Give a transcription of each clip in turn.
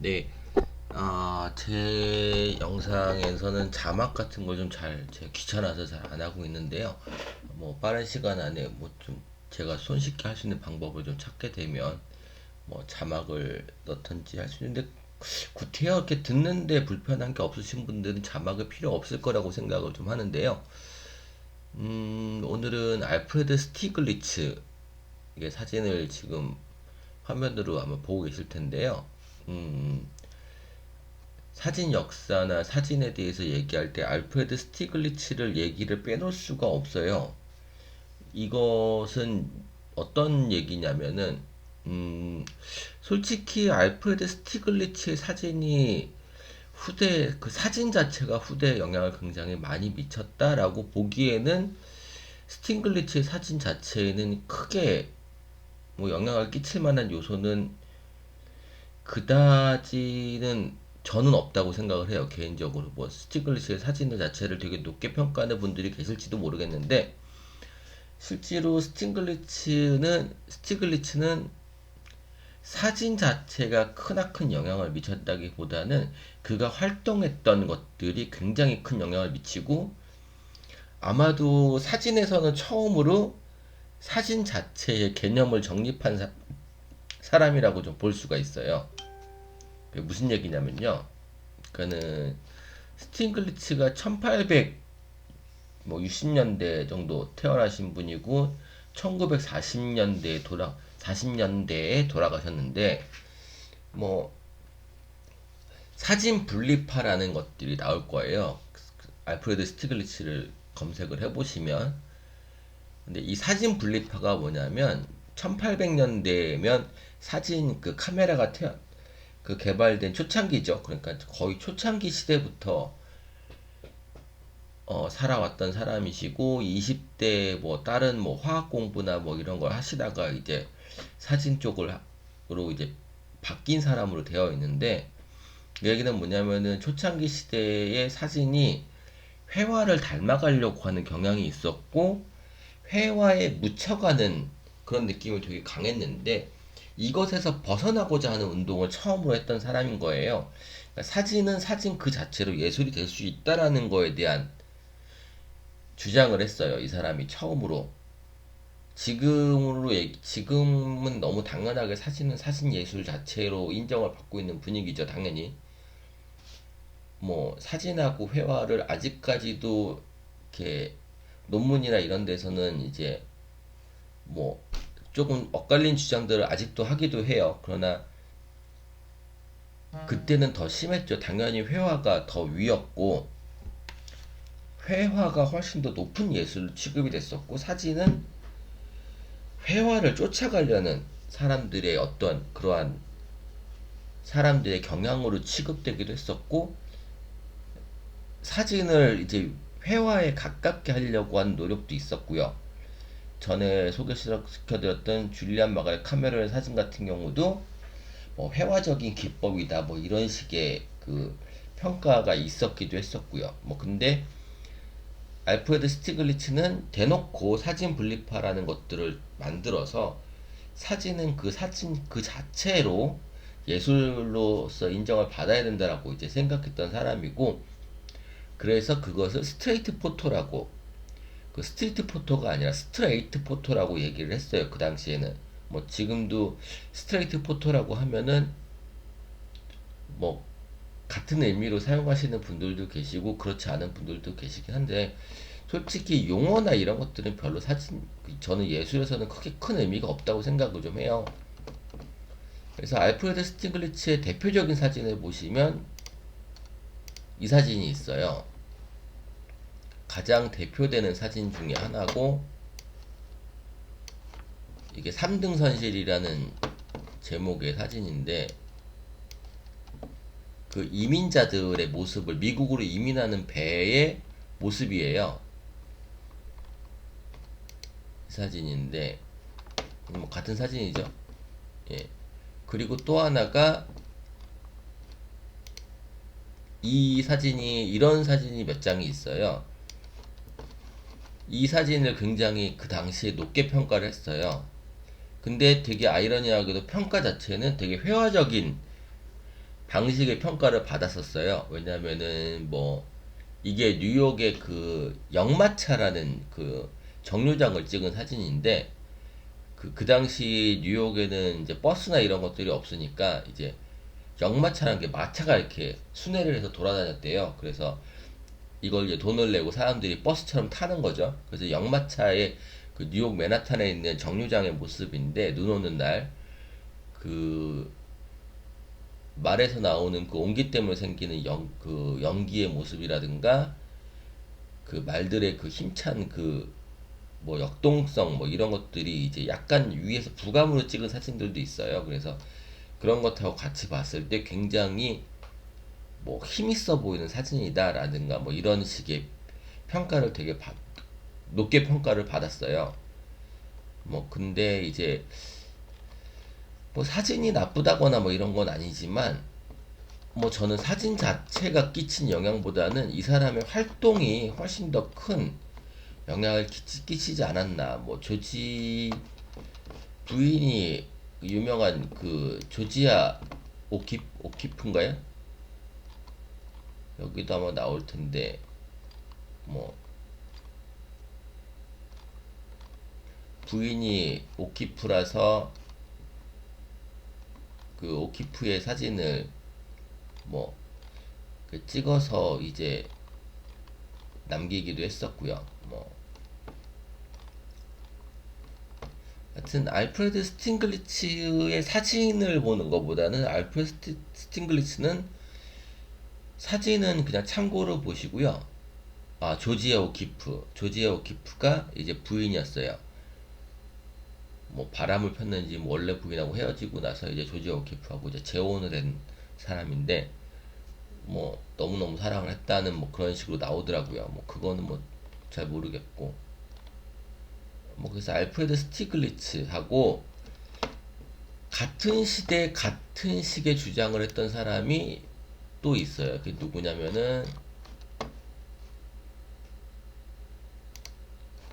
네, 제 영상에서는 자막 같은 걸 좀 제가 귀찮아서 잘 안 하고 있는데요. 뭐, 빠른 시간 안에 뭐 좀 제가 손쉽게 할 수 있는 방법을 좀 찾게 되면 뭐 자막을 넣던지 할 수 있는데, 구태여 이렇게 듣는데 불편한 게 없으신 분들은 자막이 필요 없을 거라고 생각을 좀 하는데요. 오늘은 알프레드 스티글리츠, 이게 사진을 지금 화면으로 아마 보고 계실 텐데요. 음, 사진 역사나 사진에 대해서 얘기할 때 알프레드 스티글리츠를 얘기를 빼놓을 수가 없어요. 이것은 어떤 얘기냐면은, 음, 솔직히 알프레드 스티글리츠의 사진이 그 사진 자체가 후대에 영향을 굉장히 많이 미쳤다라고 보기에는 스팅글리츠의 사진 자체에는 크게 뭐 영향을 끼칠 만한 요소는 그다지는 저는 없다고 생각을 해요. 개인적으로 뭐 스티글리츠의 사진 자체를 되게 높게 평가하는 분들이 계실지도 모르겠는데, 실제로 스티글리츠는 사진 자체가 크나큰 영향을 미쳤다기보다는 그가 활동했던 것들이 굉장히 큰 영향을 미치고, 아마도 사진에서는 처음으로 사진 자체의 개념을 정립한 사람이라고 좀 볼 수가 있어요. 그게 무슨 얘기냐면요. 그는 스팅글리츠가 1860년대 정도 태어나신 분이고 40년대에 돌아가셨는데, 뭐 사진 분리파라는 것들이 나올 거예요. 알프레드 스티글리츠를 검색을 해보시면. 근데 이 사진 분리파가 뭐냐면 1800년대면 사진 그 카메라가 그 개발된 초창기죠. 그러니까 거의 초창기 시대부터 살아왔던 사람이시고, 20대 뭐 다른 뭐 화학 공부나 뭐 이런 걸 하시다가 이제 사진 쪽으로 이제 바뀐 사람으로 되어 있는데, 그 얘기는 뭐냐면은 초창기 시대의 사진이 회화를 닮아가려고 하는 경향이 있었고, 회화에 묻혀가는 그런 느낌이 되게 강했는데, 이것에서 벗어나고자 하는 운동을 처음으로 했던 사람인 거예요. 그러니까 사진은 사진 그 자체로 예술이 될 수 있다라는 거에 대한 주장을 했어요. 이 사람이 처음으로. 지금은 너무 당연하게 사진은 사진 예술 자체로 인정을 받고 있는 분위기죠, 당연히. 뭐 사진하고 회화를 아직까지도 이렇게 논문이나 이런 데서는 이제 뭐 조금 엇갈린 주장들을 아직도 하기도 해요. 그러나 그때는 더 심했죠. 당연히 회화가 더 위였고, 회화가 훨씬 더 높은 예술 취급이 됐었고, 사진은 회화를 쫓아가려는 사람들의 어떤 그러한 사람들의 경향으로 취급되기도 했었고, 사진을 이제 회화에 가깝게 하려고 하는 노력도 있었고요. 전에 소개시켜드렸던 줄리안 마갈 카메론의 사진 같은 경우도 뭐 회화적인 기법이다 뭐 이런 식의 그 평가가 있었기도 했었고요. 뭐 근데 알프레드 스티글리츠는 대놓고 사진 분리파라는 것들을 만들어서 사진은 그 사진 그 자체로 예술로서 인정을 받아야 된다라고 이제 생각했던 사람이고, 그래서 그것을 스트레이트 포토라고, 그 스트리트 포토가 아니라 스트레이트 포토라고 얘기를 했어요. 그 당시에는. 뭐 지금도 스트레이트 포토라고 하면은 뭐 같은 의미로 사용하시는 분들도 계시고 그렇지 않은 분들도 계시긴 한데, 솔직히 용어나 이런 것들은 별로 저는 예술에서는 크게 큰 의미가 없다고 생각을 좀 해요. 그래서 알프레드 스티글리츠의 대표적인 사진을 보시면 이 사진이 있어요. 가장 대표되는 사진 중에 하나고, 이게 3등선실이라는 제목의 사진인데, 그 이민자들의 모습을, 미국으로 이민하는 배의 모습이에요. 이 사진인데 뭐 같은 사진이죠. 예. 그리고 또 하나가, 이런 사진이 몇 장이 있어요. 이 사진을 굉장히 그 당시에 높게 평가를 했어요. 근데 되게 아이러니하게도 평가 자체는 되게 회화적인 방식의 평가를 받았었어요. 왜냐면은 뭐 이게 뉴욕의 그 역마차라는 그 정류장을 찍은 사진인데 그 당시 뉴욕에는 이제 버스나 이런 것들이 없으니까 이제 역마차라는 게 마차가 이렇게 순회를 해서 돌아다녔대요. 그래서 이걸 이제 돈을 내고 사람들이 버스처럼 타는 거죠. 그래서 역마차의 그 뉴욕 맨하탄에 있는 정류장의 모습인데 눈 오는 날 그 말에서 나오는 그 온기 때문에 생기는 그 연기의 모습이라든가 그 말들의 그 힘찬 그 뭐 역동성 뭐 이런 것들이 이제 약간 위에서 부감으로 찍은 사진들도 있어요. 그래서 그런 것하고 같이 봤을 때 굉장히 뭐 힘있어 보이는 사진이다라든가 뭐 이런 식의 평가를 되게 높게 평가를 받았어요. 뭐 근데 이제 뭐 사진이 나쁘다거나 뭐 이런 건 아니지만 뭐 저는 사진 자체가 끼친 영향보다는 이 사람의 활동이 훨씬 더 큰 영향을 끼치지 않았나. 뭐 조지 부인이 유명한 그 조지아 오키프인가요? 여기도 아마 나올 텐데 뭐 부인이 오키프라서 그 오키프의 사진을 뭐 찍어서 이제 남기기도 했었고요. 뭐 하여튼 알프레드 스팅글리츠의 사진을 보는 것보다는 알프레드 스팅글리츠는 사진은 그냥 참고로 보시고요. 아, 조지아 오키프가 이제 부인이었어요. 뭐 바람을 폈는지 뭐 원래 부인하고 헤어지고 나서 이제 조지아 오키프하고 이제 재혼을 한 사람인데 뭐 너무너무 사랑을 했다는 뭐 그런 식으로 나오더라고요. 뭐 그거는 뭐 잘 모르겠고 뭐 그래서 알프레드 스티글리츠하고 같은 시대 같은 식의 주장을 했던 사람이 또 있어요. 그게 누구냐면은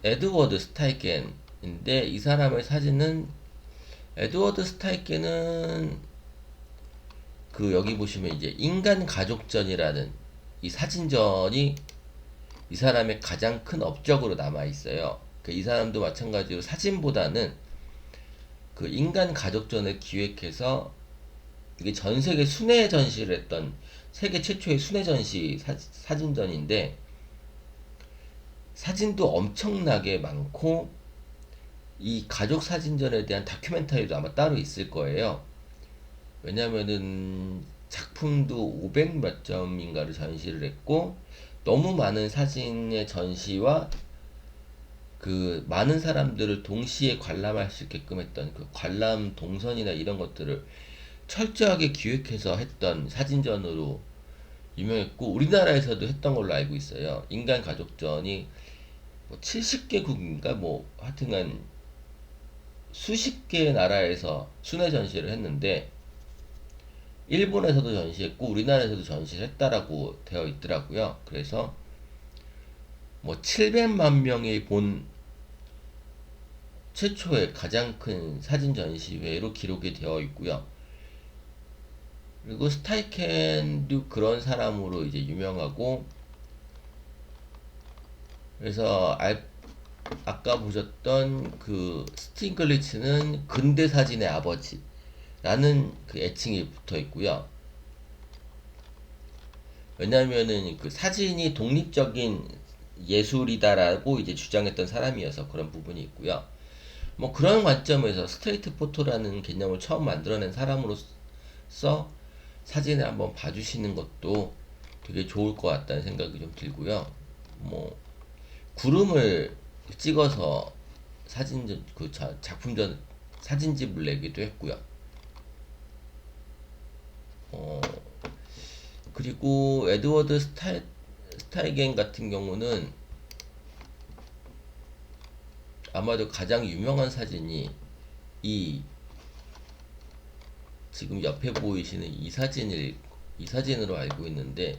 에드워드 스타이겐인데 이 사람의 사진은 에드워드 스타이겐은 그 여기 보시면 이제 인간 가족전이라는 이 사진전이 이 사람의 가장 큰 업적으로 남아 있어요. 이 사람도 마찬가지로 사진보다는 그 인간 가족전을 기획해서 이게 전 세계 순회 전시를 했던 세계 최초의 순회 전시 사진전인데 사진도 엄청나게 많고 이 가족 사진전에 대한 다큐멘터리도 아마 따로 있을 거예요. 왜냐면은 작품도 500 몇 점인가를 전시를 했고 너무 많은 사진의 전시와 그 많은 사람들을 동시에 관람할 수 있게끔 했던 그 관람 동선이나 이런 것들을 철저하게 기획해서 했던 사진전으로 유명했고 우리나라에서도 했던 걸로 알고 있어요. 인간 가족전이 뭐 70개국인가 뭐 하여튼간 수십 개의 나라에서 순회 전시를 했는데 일본에서도 전시했고 우리나라에서도 전시를 했다라고 되어 있더라고요. 그래서 뭐 700만 명이 본 최초의 가장 큰 사진 전시회로 기록이 되어 있고요. 그리고 스타이켄도 그런 사람으로 이제 유명하고 그래서 아까 보셨던 그 스팅글리츠는 근대 사진의 아버지라는 그 애칭이 붙어 있고요. 왜냐면은 그 사진이 독립적인 예술이다라고 이제 주장했던 사람이어서 그런 부분이 있고요. 뭐 그런 관점에서 스트레이트 포토라는 개념을 처음 만들어낸 사람으로서 사진을 한번 봐주시는 것도 되게 좋을 것 같다는 생각이 좀 들고요. 뭐 구름을 찍어서 작품전 사진집을 내기도 했고요. 어, 그리고 에드워드 스타이겐 같은 경우는 아마도 가장 유명한 사진이 이 지금 옆에 보이시는 이 사진으로 알고 있는데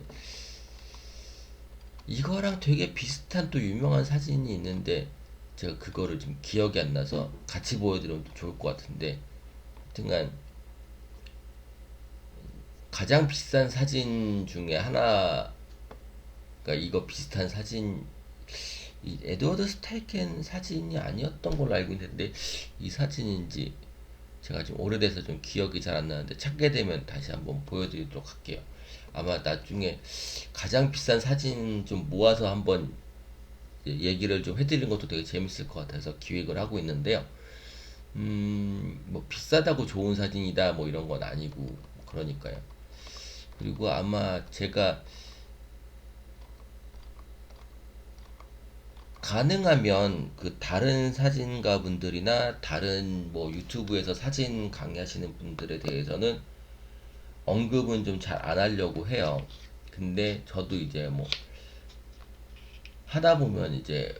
이거랑 되게 비슷한 또 유명한 사진이 있는데 제가 그거를 좀 기억이 안 나서 같이 보여드리면 좋을 것 같은데 하여튼간 가장 비싼 사진 중에 하나가 이거 비슷한 사진, 이 에드워드 스타이켄 사진이 아니었던 걸로 알고 있는데 이 사진인지 제가 좀 오래돼서 좀 기억이 잘 안 나는데 찾게 되면 다시 한번 보여드리도록 할게요. 아마 나중에 가장 비싼 사진 좀 모아서 한번 얘기를 좀 해드리는 것도 되게 재밌을 것 같아서 기획을 하고 있는데요. 뭐 비싸다고 좋은 사진이다 뭐 이런 건 아니고 그러니까요. 그리고 아마 제가 가능하면 그 다른 사진가 분들이나 다른 뭐 유튜브에서 사진 강의하시는 분들에 대해서는 언급은 좀 잘 안 하려고 해요. 근데 저도 이제 뭐 하다 보면 이제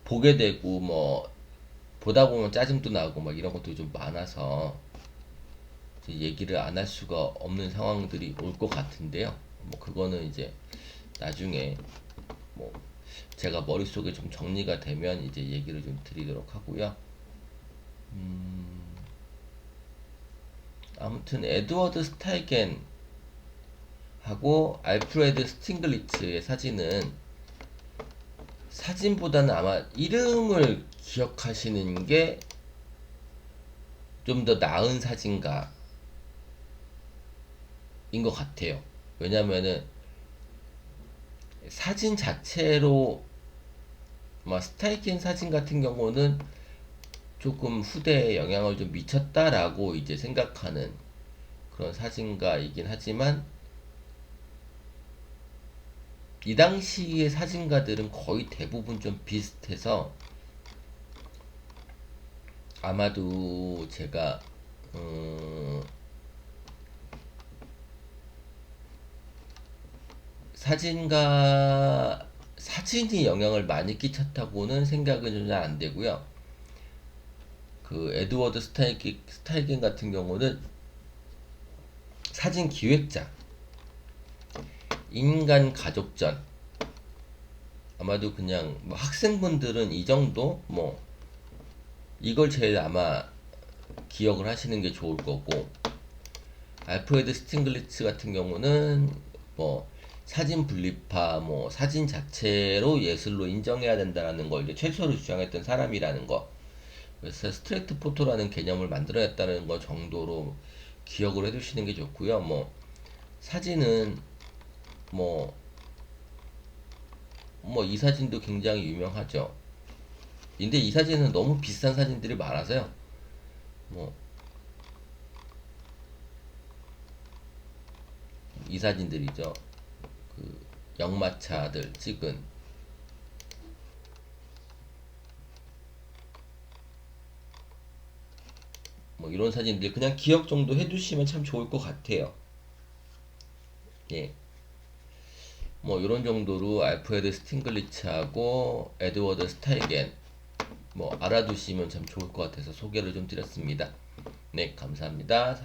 보게 되고 뭐 보다 보면 짜증도 나고 막 이런 것도 좀 많아서 이제 얘기를 안 할 수가 없는 상황들이 올 것 같은데요. 뭐 그거는 이제 나중에 뭐 제가 머릿속에 좀 정리가 되면 이제 얘기를 좀 드리도록 하고요. 아무튼 에드워드 스타이겐 하고 알프레드 스팅글리츠의 사진은 사진보다는 아마 이름을 기억하시는 게 좀 더 나은 사진가인 것 같아요. 왜냐면은 사진 자체로 스타이켄 사진 같은 경우는 조금 후대에 영향을 좀 미쳤다라고 이제 생각하는 그런 사진가이긴 하지만 이 당시의 사진가들은 거의 대부분 좀 비슷해서 아마도 제가 사진이 영향을 많이 끼쳤다고는 생각은 좀 잘 안 되고요. 그 에드워드 스타이겐 같은 경우는 사진 기획자, 인간 가족전. 아마도 그냥 뭐 학생분들은 이 정도 뭐 이걸 제일 아마 기억을 하시는 게 좋을 거고, 알프레드 스팅글리츠 같은 경우는 뭐 사진 분리파, 뭐 사진 자체로 예술로 인정해야 된다는 걸 이제 최초로 주장했던 사람이라는 거. 그래서 스트레이트 포토라는 개념을 만들어냈다는 거 정도로 기억을 해두시는 게 좋고요. 뭐 사진은 뭐 이 사진도 굉장히 유명하죠. 근데 이 사진은 너무 비싼 사진들이 많아서요. 뭐 이 사진들이죠. 그 역마차들 찍은 뭐 이런 사진들 그냥 기억 정도 해두시면 참 좋을 것 같아요. 예. 뭐 이런 정도로 알프레드 스팅글리츠하고 에드워드 스타이겐 뭐 알아두시면 참 좋을 것 같아서 소개를 좀 드렸습니다. 네, 감사합니다.